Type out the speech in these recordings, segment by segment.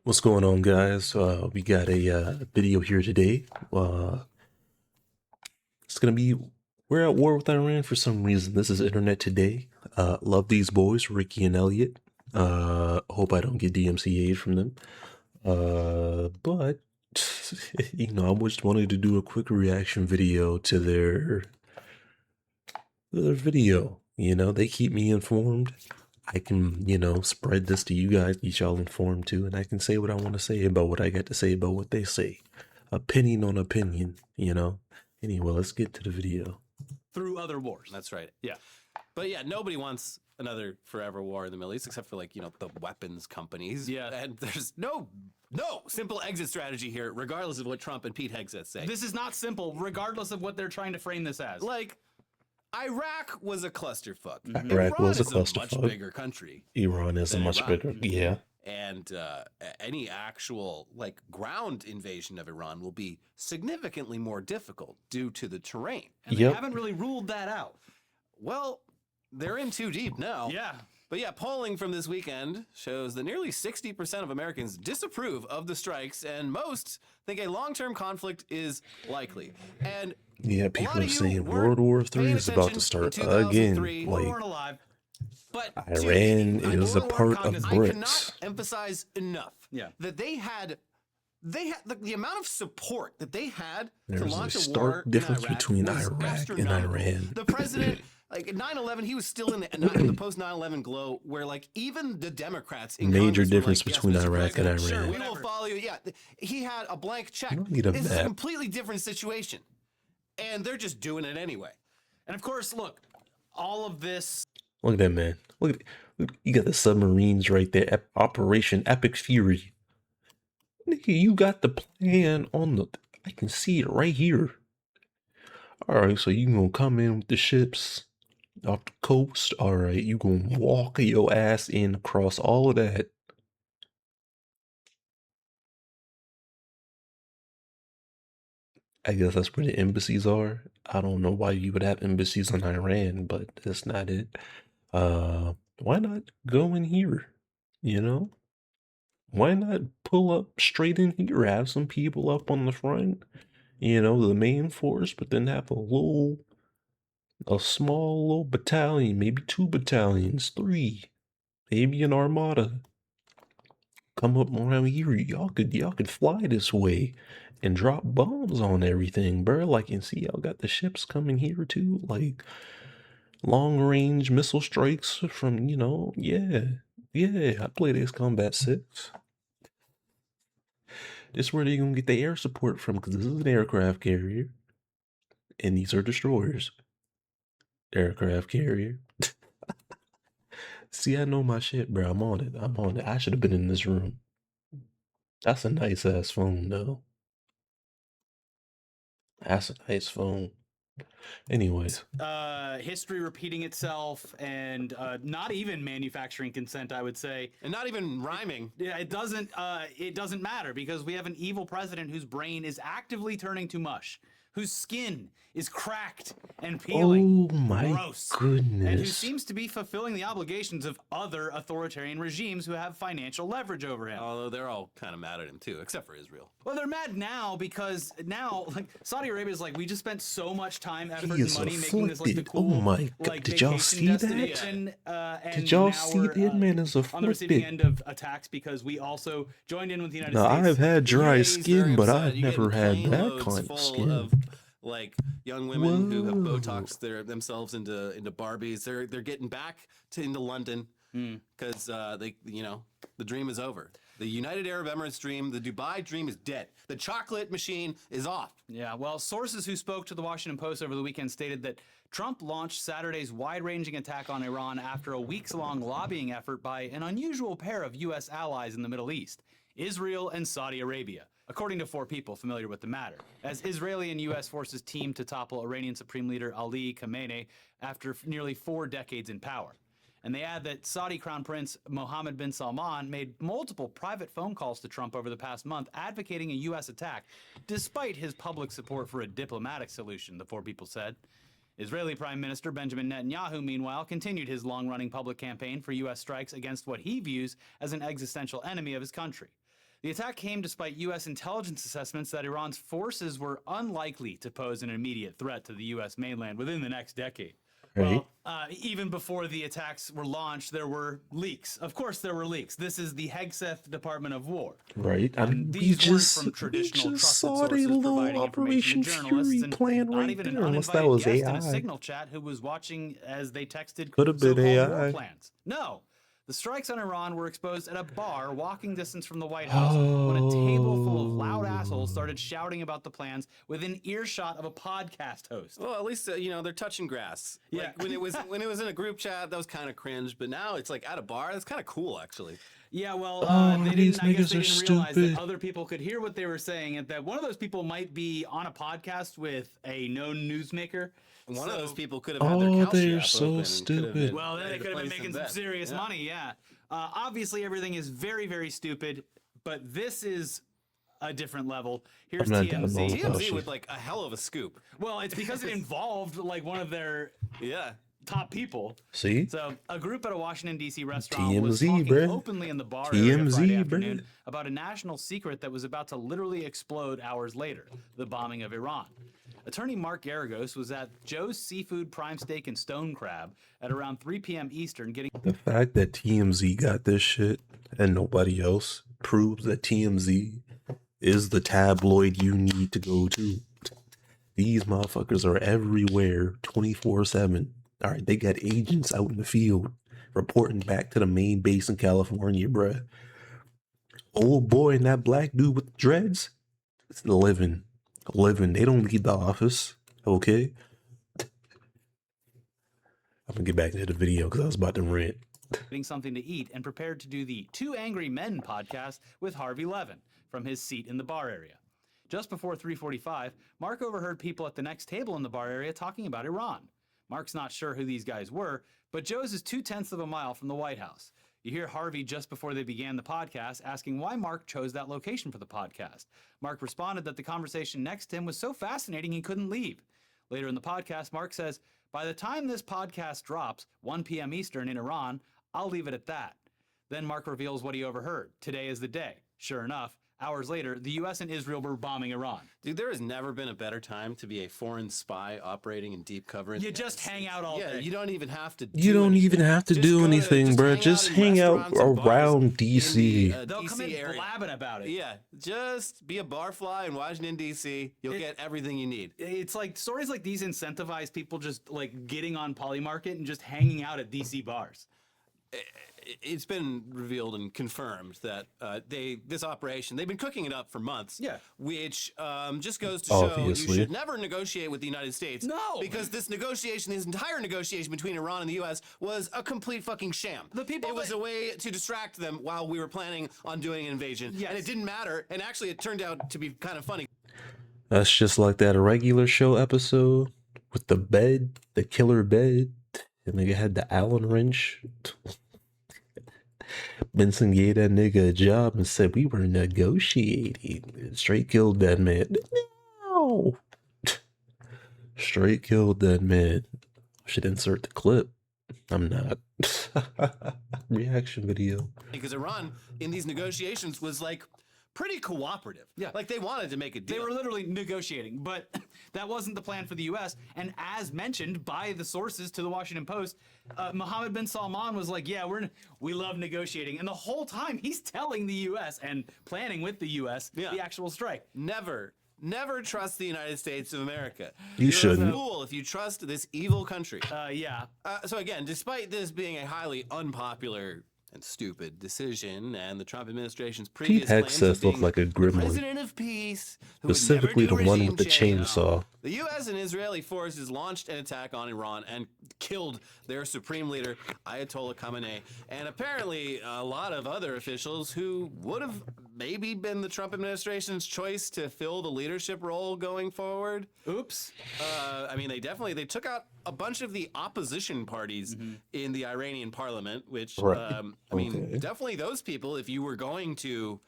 What's going on, guys? We got a video here today. It's gonna be we're at war with Iran for some reason. This is Internet Today. Love these boys, Ricky and Elliot. Hope I don't get DMCA'd from them. But I just wanted to do a quick reaction video to their video. They keep me informed. I can, spread this to you guys, get y'all informed too, and I can say what I want to say about what I got to say about what they say. Opinion on opinion. Anyway, let's get to the video. Through other wars. That's right. Yeah. But yeah, nobody wants another forever war in the Middle East except for the weapons companies. Yeah. And there's no simple exit strategy here, regardless of what Trump and Pete Hegseth say. This is not simple, regardless of what they're trying to frame this as. Like, Iraq was a clusterfuck. Iraq was a Iran is a clusterfuck. much bigger country. Iran is a than much Iran. bigger, yeah. And any actual ground invasion of Iran will be significantly more difficult due to the terrain. And they haven't really ruled that out. Well, they're in too deep now. Yeah. But yeah, polling from this weekend shows that nearly 60% of Americans disapprove of the strikes, and most think a long-term conflict is likely. And Yeah, people are saying World War III is about to start again. Like, weren't alive. But Iran is a part of I BRICS. cannot emphasize enough that they had the amount of support that they had to There's launch a a war stark difference in Iraq between was Iraq and astronomical. Iran. The president, like at 9/11, he was still in the post 9/11 glow, where even the Democrats in Major Congress were difference like, yes, between Mr. Iraq and President, Sure, Iran. we will follow you. Yeah, he had a blank check. You don't need a It's a map. completely different situation, and they're just doing it anyway. And of course, look, all of this. Look at that, man. Look, you got the submarines right there. Operation Epic Fury. Nigga, you got the plan on the. I can see it right here. All right, so you gonna come in with the ships off the coast. All right, you gonna walk your ass in across all of that. I guess that's where the embassies are. I don't know why you would have embassies in Iran, but that's not it. Why not go in here? Why not pull up straight in here? Have some people up on the front, the main force, but then have a small little battalion, maybe 2 battalions, 3, maybe an armada. Come up around here. Y'all could fly this way and drop bombs on everything, bro. And see, y'all got the ships coming here too, long range missile strikes from, yeah. I played Ace Combat 6. This is where they're gonna get the air support from, because this is an aircraft carrier. And these are destroyers. Aircraft carrier. See, I know my shit, bro. I'm on it. I should have been in this room. That's a nice ass phone, though. That's a nice phone. Anyways. History repeating itself, and not even manufacturing consent, I would say. And not even rhyming. Yeah, it doesn't matter, because we have an evil president whose brain is actively turning to mush, whose skin is cracked and peeling. Oh my goodness. And who seems to be fulfilling the obligations of other authoritarian regimes who have financial leverage over him. Although they're all kind of mad at him too, except for Israel. Well, they're mad now because now, Saudi Arabia is we just spent so much time, effort, He and is money making this the afflicted. cool. Oh my God. Did y'all see that? Did y'all see that? Man is on the receiving afflicted. end of attacks because we also joined in with the United Now, States. I've had dry UAE 's very skin, but upset. I've You get never had plane that loads kind of full skin. of, young women who have Whoa. Botoxed themselves into Barbies. They're getting back into London because the dream is over. The United Arab Emirates dream, the Dubai dream is dead. The chocolate machine is off. Yeah, well, sources who spoke to the Washington Post over the weekend stated that Trump launched Saturday's wide-ranging attack on Iran after a weeks-long lobbying effort by an unusual pair of U.S. allies in the Middle East, Israel and Saudi Arabia, according to 4 people familiar with the matter, as Israeli and U.S. forces teamed to topple Iranian Supreme Leader Ali Khamenei after nearly 4 decades in power. And they add that Saudi Crown Prince Mohammed bin Salman made multiple private phone calls to Trump over the past month advocating a U.S. attack, despite his public support for a diplomatic solution, the 4 people said. Israeli Prime Minister Benjamin Netanyahu, meanwhile, continued his long-running public campaign for U.S. strikes against what he views as an existential enemy of his country. The attack came despite U.S. intelligence assessments that Iran's forces were unlikely to pose an immediate threat to the U.S. mainland within the next decade. Right. Well, even before the attacks were launched, there were leaks. Of course, there were leaks. This is the Hegseth Department of War. Right. I mean, These weren't from traditional trusted saw the sources little providing information Operation to journalists, Fury and plan not right even an there, unless that uninvited was guest in a AI. signal chat who was watching as they texted Could have been so-called war AI. plans. No. The strikes on Iran were exposed at a bar walking distance from the White House when a table full of loud assholes started shouting about the plans within earshot of a podcast host. Well, at least they're touching grass. Yeah. Like, when it was in a group chat, that was kind of cringe. But now it's like at a bar. That's kind of cool, actually. Yeah, well, these I guess niggas they are didn't realize stupid. that other people could hear what they were saying, and that one of those people might be on a podcast with a known newsmaker. One of So- those people could have had their Kalshi they're app so open and stupid. could have been Well, then they ready to could have been place making some some bet. serious Yeah. money, yeah. Obviously, everything is very, very stupid, but this is a different level. Here's I'm not down TMZ. with TMZ Kalshi. with like a hell of a scoop. Well, it's because it involved like one of their Yeah. top people. See? So, a group at a Washington, D.C. restaurant was TMZ, talking bruh. openly in the bar area TMZ, Friday bruh. afternoon about a national secret that was about to literally explode hours later, the bombing of Iran. Attorney Mark Garagos was at Joe's Seafood Prime Steak and Stone Crab at around 3 p.m. Eastern getting The fact that TMZ got this shit and nobody else proves that TMZ is the tabloid you need to go to. These motherfuckers are everywhere 24/7. All right, they got agents out in the field reporting back to the main base in California, bruh. Old boy and that black dude with the dreads, it's living. They don't leave the office, okay? I'm gonna get back to the video because I was about to rant. something to eat and prepared to do the Two Angry Men podcast with Harvey Levin from his seat in the bar area. Just before 3:45, Mark overheard people at the next table in the bar area talking about Iran. Mark's not sure who these guys were, but Joe's is 0.2 of a mile from the White House. You hear Harvey just before they began the podcast asking why Mark chose that location for the podcast. Mark responded that the conversation next to him was so fascinating he couldn't leave. Later in the podcast, Mark says, "By the time this podcast drops, 1 p.m. Eastern in Iran, I'll leave it at that." Then Mark reveals what he overheard. Today is the day. Sure enough, hours later, the U.S. and Israel were bombing Iran. Dude, there has never been a better time to be a foreign spy operating in deep cover. You just hang out all day. You don't even have to. You don't even have to do anything, bruh. Just hang out around DC. They'll come in area. blabbing about it. Yeah, just be a barfly in Washington D.C. You'll get everything you need. It's like stories like these incentivize people just like getting on Polymarket and just hanging out at DC bars. It's been revealed and confirmed that this operation, they've been cooking it up for months. Yeah. Which just goes to show Obviously. you should never negotiate with the United States. No. Because this entire negotiation between Iran and the U.S. was a complete fucking sham. It was a way to distract them while we were planning on doing an invasion. Yes. And it didn't matter. And actually, it turned out to be kind of funny. That's just like that regular show episode with the bed, the killer bed, and they had the Allen wrench. Benson gave that nigga a job and said we were negotiating. Straight killed that man. No. Straight killed that man. Should insert the clip. I'm not. Reaction video. Because Iran, in these negotiations, was like pretty cooperative. Yeah. Like they wanted to make a deal. They were literally negotiating, but that wasn't the plan for the U.S. And as mentioned by the sources to the Washington Post, Mohammed bin Salman was like, "Yeah, we love negotiating," and the whole time he's telling the U.S. and planning with the U.S. the actual strike. Never trust the United States of America. You You're shouldn't. a fool if you trust this evil country. Yeah. So again, despite this being a highly unpopular and stupid decision, and the Trump administration's previous claims Hegseth of being looked like a the gremlin. president of peace, who would Specifically never the do one regime with the change. chainsaw. The U.S. and Israeli forces launched an attack on Iran and killed their supreme leader, Ayatollah Khamenei, and apparently a lot of other officials who would have maybe been the Trump administration's choice to fill the leadership role going forward. Oops. I mean, they took out a bunch of the opposition parties in the Iranian parliament, which, Right. I mean, Okay. definitely those people, if you were going to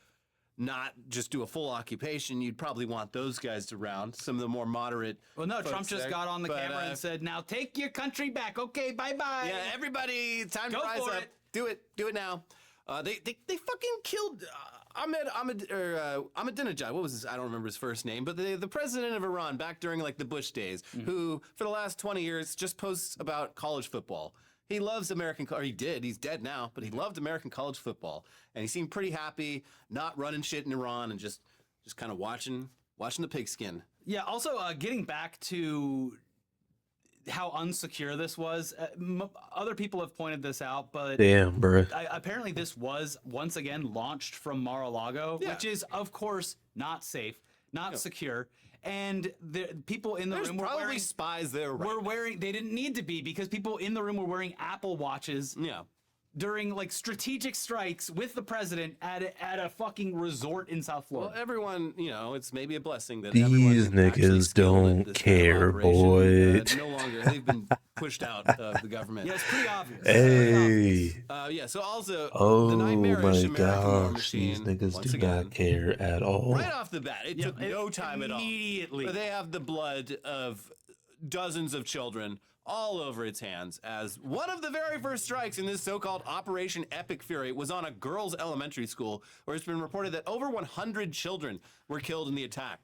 not just do a full occupation, you'd probably want those guys around, some of the more moderate. Well, no, folks Trump just there. got on the But, camera and said, "Now take your country back. Okay, bye-bye." yeah, everybody, time Go to rise for up. it. Do it now. They fucking killed Ahmadinejad. What was his? I don't remember his first name, but the president of Iran back during like the Bush days, who for the last 20 years just posts about college football. He loves American, or he did. He's dead now, but he loved American college football, and he seemed pretty happy, not running shit in Iran, and just kind of watching the pigskin. Yeah. Also, getting back to how unsecure this was, other people have pointed this out, but Damn, bruh. apparently this was once again launched from Mar-a-Lago, Yeah. which is of course not safe, not secure, and the people in the There's room were probably wearing, spies there. Right now. they didn't need to be, because people in the room were wearing Apple Watches Yeah. during like strategic strikes with the president at a fucking resort in South Well, Florida. everyone, it's maybe a blessing that These everyone actually niggas skilled at don't this kind of care, operation, boy. no longer, they've been pushed out of the government. Yeah, it's pretty obvious. Hey. Yeah. So also, Oh the nightmarish my American War gosh, these Machine. niggas once do again, not care at all. right off the bat, it took no time at all. Immediately. But they have the blood of dozens of children all over its hands, as one of the very first strikes in this so-called Operation Epic Fury was on a girls' elementary school, where it's been reported that over 100 children were killed in the attack.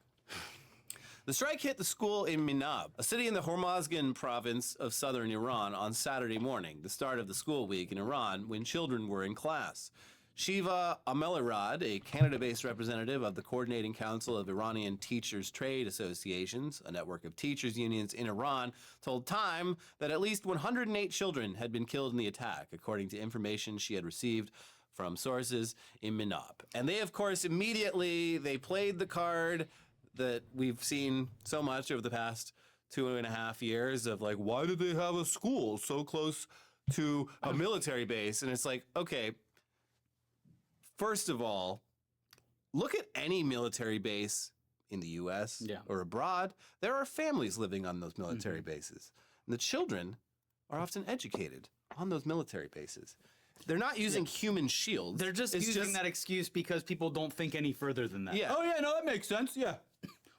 The strike hit the school in Minab, a city in the Hormozgan province of southern Iran, on Saturday morning, the start of the school week in Iran, when children were in class. Shiva Amelarad, a Canada-based representative of the Coordinating Council of Iranian Teachers' Trade Associations, a network of teachers' unions in Iran, told Time that at least 108 children had been killed in the attack, according to information she had received from sources in Minab. And they, of course, immediately, they played the card that we've seen so much over the past 2.5 years of like, why did they have a school so close to a military base? And it's like, okay, first of all, look at any military base in the US or abroad. There are families living on those military bases. And the children are often educated on those military bases. They're not using human shields. They're just using that excuse because people don't think any further than that. Yeah. Oh yeah, no, that makes sense. Yeah.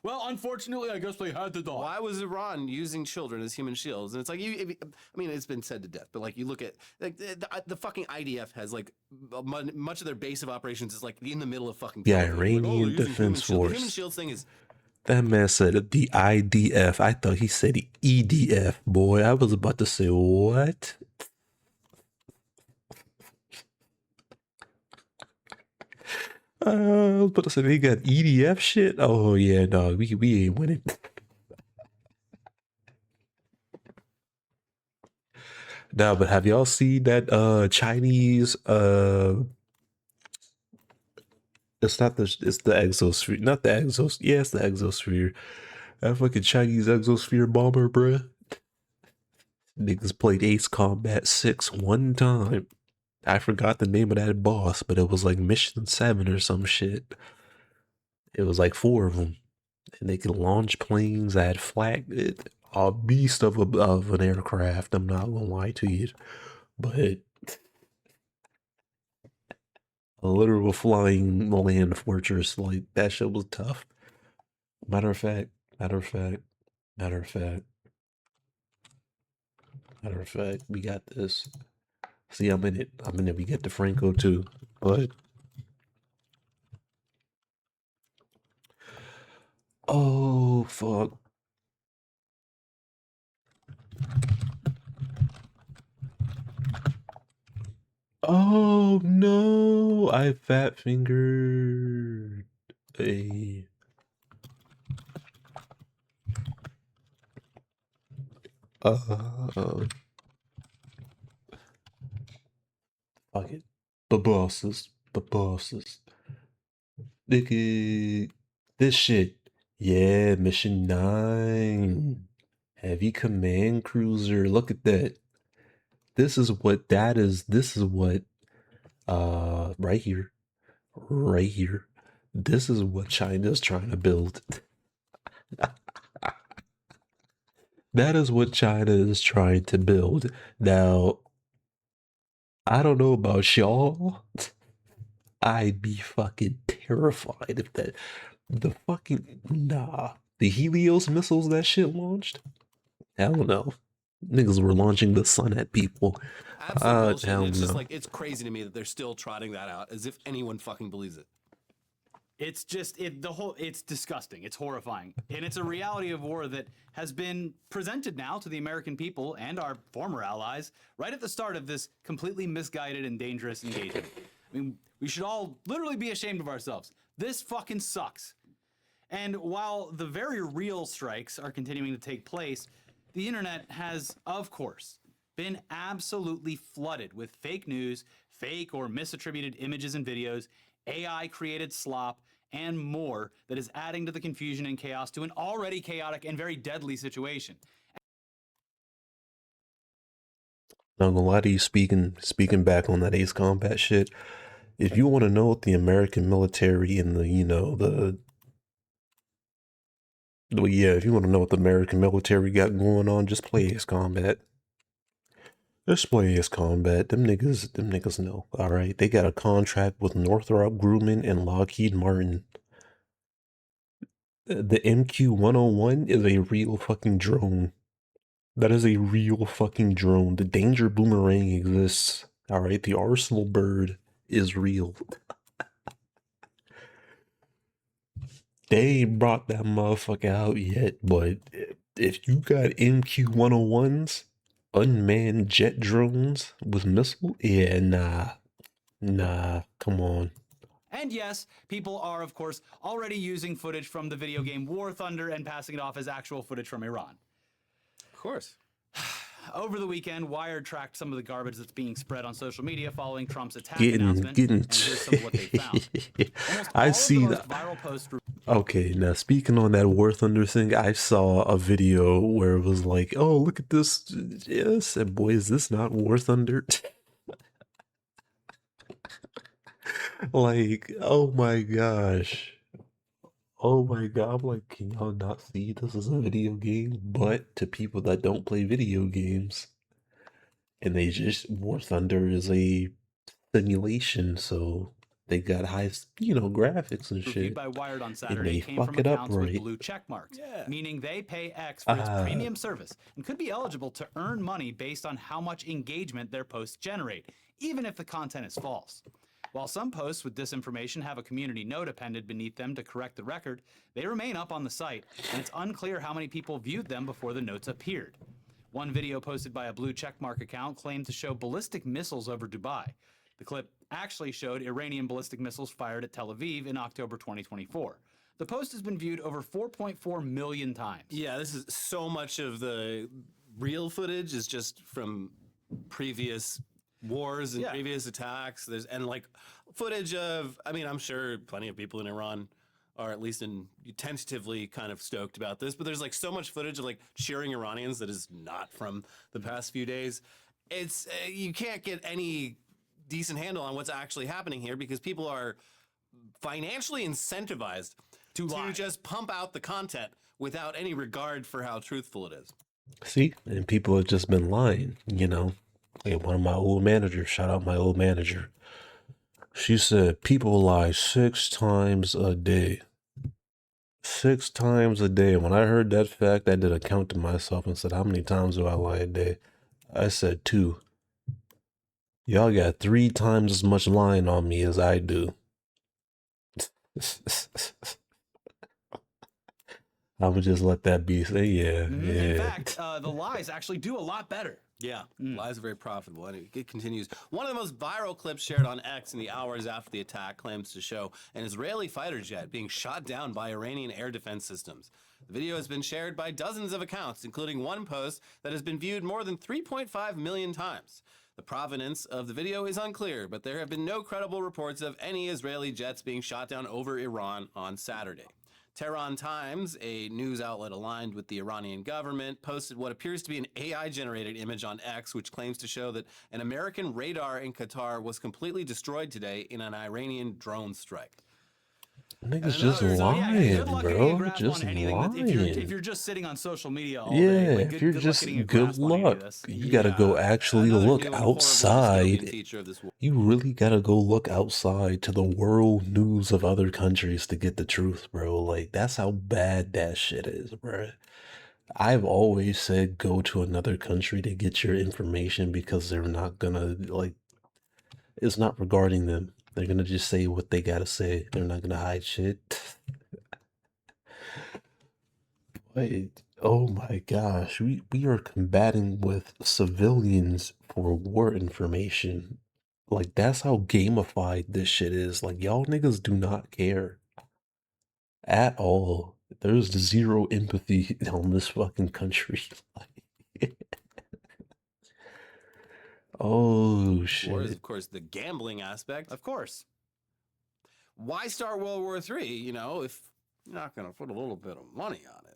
Well, unfortunately, I guess they had to die. Why was Iran using children as human shields? And it's like, I mean, it's been said to death, but like you look at like the fucking IDF has like much of their base of operations is like in the middle of fucking. The Tel Aviv. Like, Iranian they're using Defense human shield. The Force. human shields thing is. That man said the IDF. I thought he said EDF, boy. I was about to say, what? I was about to say they got EDF shit. Oh yeah, dog. We ain't winning. No, but have y'all seen that Chinese it's the exosphere, not the exos. Yeah, it's the exosphere. That fucking Chinese exosphere bomber, bruh. Niggas played Ace Combat 6 one time. I forgot the name of that boss, but it was like Mission 7 or some shit. It was like 4 of them. And they could launch planes. I had flagged a beast of an aircraft. I'm not gonna lie to you. But a literal flying land fortress, like that shit was tough. Matter of fact, we got this. See, I'm in it. We get the Franco too. But oh fuck. Oh no, I fat fingered a fuck it. Babosses. Nigga, this shit. Yeah, mission 9. Heavy command cruiser. Look at that. This is what right here. This is what China's trying to build. That is what China is trying to build. Now, I don't know about y'all. I'd be fucking terrified if the Helios missiles that shit launched. Hell no. Niggas were launching the sun at people. Absolute bullshit. Hell And it's just no. like, it's crazy to me that they're still trotting that out as if anyone fucking believes it. It's just it's disgusting. It's horrifying. And it's a reality of war that has been presented now to the American people and our former allies right at the start of this completely misguided and dangerous engagement. I mean, we should all literally be ashamed of ourselves. This fucking sucks. And while the very real strikes are continuing to take place, the internet has, of course, been absolutely flooded with fake news, fake or misattributed images and videos, AI created slop, and more that is adding to the confusion and chaos to an already chaotic and very deadly situation. Not gonna lie to you, speaking back on that Ace Combat shit. If you want to know what the American military and the if you want to know what the American military got going on, just play Ace Combat. Just play Ace Combat. Them niggas know. All right, they got a contract with Northrop Grumman and Lockheed Martin. The MQ-101 is a real fucking drone. That is a real fucking drone. The Danger Boomerang exists. All right, the Arsenal Bird is real. They ain't brought that motherfucker out yet, but if you got MQ-101s, unmanned jet drones with missile, yeah, nah, come on. And yes, people are, of course, already using footage from the video game War Thunder and passing it off as actual footage from Iran. Of course. Over the weekend, Wired tracked some of the garbage that's being spread on social media following Trump's attack announcement. And here's some of what they found. Almost all I of see the most that. viral posts. Okay, now speaking on that War Thunder thing, I saw a video where it was like, oh, look at this. Yes, and boy, is this not War Thunder? Like, oh my gosh. Oh my god, I'm like, can y'all not see this is a video game? But to people that don't play video games, and they just, War Thunder is a simulation, so they got high, graphics and Reviewed shit, by Wired on and Saturday they came from fuck it up accounts with right. blue check marks, Yeah. meaning they pay X for its Ah, premium service and could be eligible to earn money based on how much engagement their posts generate, even if the content is false. While some posts with disinformation have a community note appended beneath them to correct the record, they remain up on the site, and it's unclear how many people viewed them before the notes appeared. One video posted by a blue checkmark account claimed to show ballistic missiles over Dubai. The clip actually showed Iranian ballistic missiles fired at Tel Aviv in October 2024. The post has been viewed over 4.4 million times. Yeah, this is so much of the real footage is just from previous wars and previous attacks. There's like footage of, I mean, I'm sure plenty of people in Iran are at least tentatively kind of stoked about this, but there's like so much footage of like cheering Iranians that is not from the past few days. It's you can't get any decent handle on what's actually happening here because people are financially incentivized to just pump out the content without any regard for how truthful it is. see, and people have just been lying, Like one of my old managers, shout out my old manager. She said people lie 6 times a day. 6 times a day. When I heard that fact, I did a count to myself and said, how many times do I lie a day? I said 2. Y'all got 3 times as much lying on me as I do. I would just let that be. Say, yeah. In fact, the lies actually do a lot better. Yeah, lies are very profitable. Anyway, it continues. One of the most viral clips shared on X in the hours after the attack claims to show an Israeli fighter jet being shot down by Iranian air defense systems. The video has been shared by dozens of accounts, including one post that has been viewed more than 3.5 million times. The provenance of the video is unclear, but there have been no credible reports of any Israeli jets being shot down over Iran on Saturday. Tehran Times, a news outlet aligned with the Iranian government, posted what appears to be an AI-generated image on X, which claims to show that an American radar in Qatar was completely destroyed today in an Iranian drone strike. Niggas just lying, bro. Just lying. If you're just sitting on social media all Yeah, day, like, if you're good just luck getting a good grasp on any of luck. this. You gotta go actually Another look new and horrible outside. dystopian feature of this war. You really gotta go look outside to the world news of other countries to get the truth, bro. Like, that's how bad that shit is, bro. I've always said go to another country to get your information because they're not gonna like it's not regarding them. They're gonna just say what they gotta say. They're not gonna hide shit. Wait, oh my gosh, we are combating with civilians for war information. Like that's how gamified this shit is. Like y'all niggas do not care at all. There's zero empathy on this fucking country. Oh War is, shit. of course, the gambling aspect. Of course. Why start World War III, you know, if you're not going to put a little bit of money on it?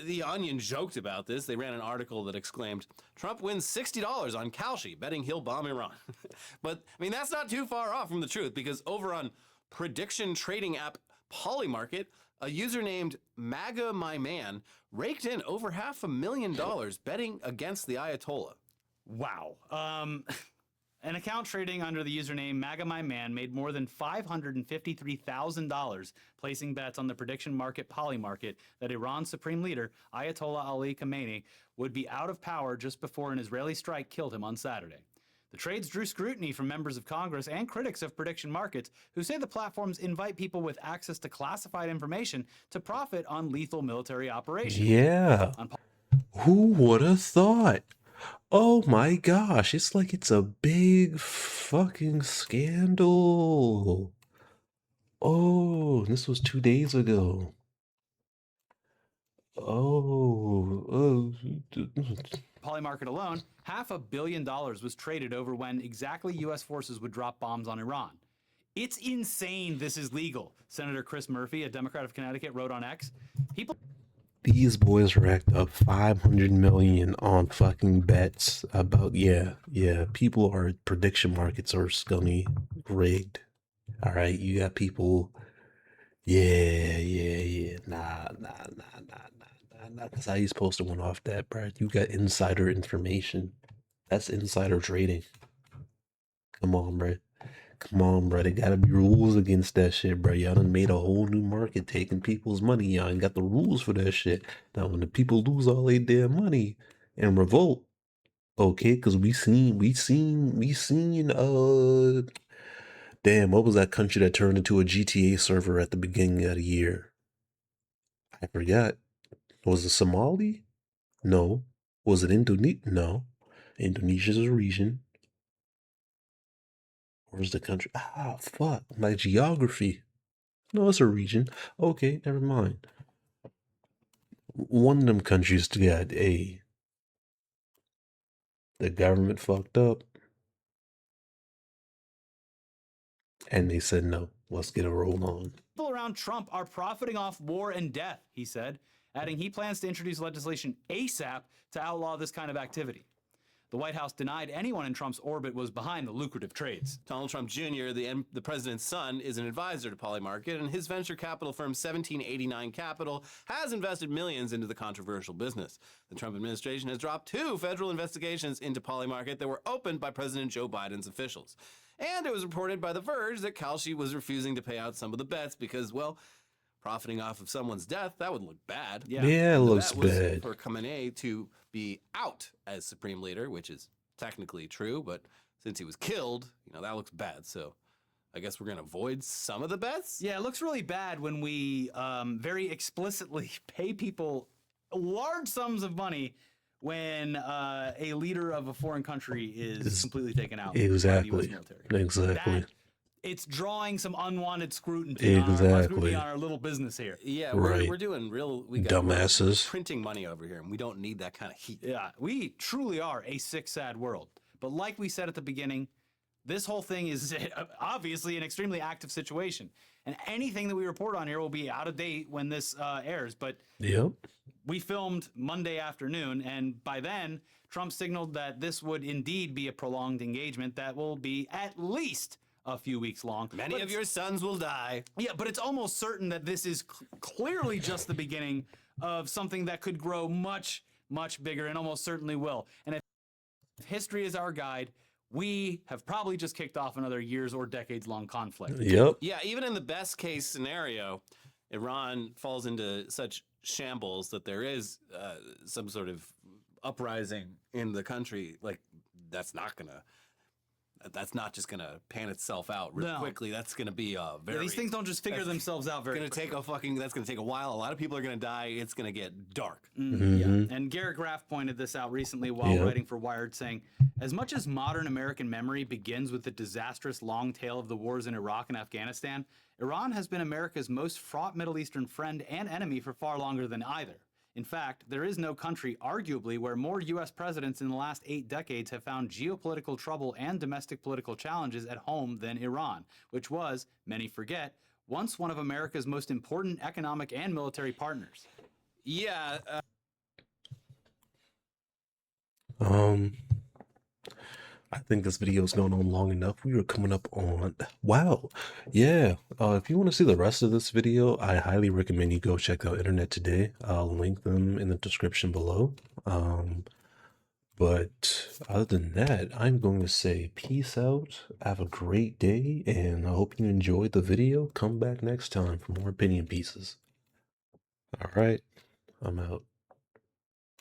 The Onion joked about this. They ran an article that exclaimed, Trump wins $60 on Kalshi, betting he'll bomb Iran. But, I mean, that's not too far off from the truth, because over on prediction trading app Polymarket, a user named MAGA My Man raked in over $500,000 betting against the Ayatollah. Wow. An account trading under the username MAGAMyMan made more than $553,000 placing bets on the prediction market Polymarket that Iran's supreme leader, Ayatollah Ali Khamenei, would be out of power just before an Israeli strike killed him on Saturday. The trades drew scrutiny from members of Congress and critics of prediction markets who say the platforms invite people with access to classified information to profit on lethal military operations. Yeah. Who would have thought? Oh my gosh, it's like it's a big fucking scandal. Oh, this was 2 days ago. Oh, Polymarket alone, $500 million was traded over when exactly U.S. forces would drop bombs on Iran. It's insane this is legal, Senator Chris Murphy, a Democrat of Connecticut, wrote on X. People these boys racked up 500 million on fucking bets about, yeah, people are, prediction markets are scummy, rigged. All right, you got people, yeah, nah, that's how you supposed to win off that, bro. You got insider information. That's insider trading. Come on, bro. Come on, bro. There gotta be rules against that shit, bro. Y'all done made a whole new market taking people's money. Y'all ain't got the rules for that shit. Now, when the people lose all their damn money and revolt, okay, because damn, what was that country that turned into a GTA server at the beginning of the year? I forgot. Was it Somali? No. Was it Indonesia? No. Indonesia's a region. Where's the country? Ah, fuck. My geography. No, it's a region. Okay, never mind. One of them countries got the government fucked up, and they said no. Let's get a roll on. people around Trump are profiting off war and death, he said, adding he plans to introduce legislation ASAP to outlaw this kind of activity. The White House denied anyone in Trump's orbit was behind the lucrative trades. Donald Trump Jr., the president's son, is an advisor to Polymarket, and his venture capital firm 1789 Capital has invested millions into the controversial business. The Trump administration has dropped 2 federal investigations into Polymarket that were opened by President Joe Biden's officials. And it was reported by The Verge that Kalshi was refusing to pay out some of the bets because, well, profiting off of someone's death, that would look bad. Yeah, it the looks bet was bad. for Khamenei to be out as supreme leader, which is technically true, but since he was killed, you know, that looks bad. So I guess we're going to avoid some of the bets? Yeah, it looks really bad when we very explicitly pay people large sums of money when a leader of a foreign country is completely taken out by the U.S. Exactly. military. Exactly. That, it's drawing some unwanted scrutiny on our little business here. Yeah, Right. we're doing real. We got Dumbasses. printing money over here, and we don't need that kind of heat. Yeah, we truly are a sick, sad world. But like we said at the beginning, this whole thing is obviously an extremely active situation. And anything that we report on here will be out of date when this airs. But Yep. we filmed Monday afternoon, and by then, Trump signaled that this would indeed be a prolonged engagement that will be at least a few weeks long. Many But of your sons will die. yeah, but it's almost certain that this is clearly just the beginning of something that could grow much, much bigger, and almost certainly will. And if history is our guide, we have probably just kicked off another years or decades long conflict. Yep. Yeah, even in the best case scenario, Iran falls into such shambles, that there is some sort of uprising in the country, like that's not just gonna pan itself out real No. quickly. That's gonna be a very These things don't just figure themselves out very quickly. that's gonna take a while. A lot of people are gonna die. It's gonna get dark. Yeah. And Garrett Graff pointed this out recently while Yep. writing for Wired, saying, as much as modern American memory begins with the disastrous long tale of the wars in Iraq and Afghanistan, Iran has been America's most fraught Middle Eastern friend and enemy for far longer than either. In fact, there is no country, arguably, where more U.S. presidents in the last 8 decades have found geopolitical trouble and domestic political challenges at home than Iran, which was, many forget, once one of America's most important economic and military partners. Yeah. I think this video is going on long enough. We are coming up on, wow. Yeah. If you want to see the rest of this video, I highly recommend you go check out Internet Today. I'll link them in the description below. But other than that, I'm going to say peace out. Have a great day, and I hope you enjoyed the video. Come back next time for more opinion pieces. All right, I'm out.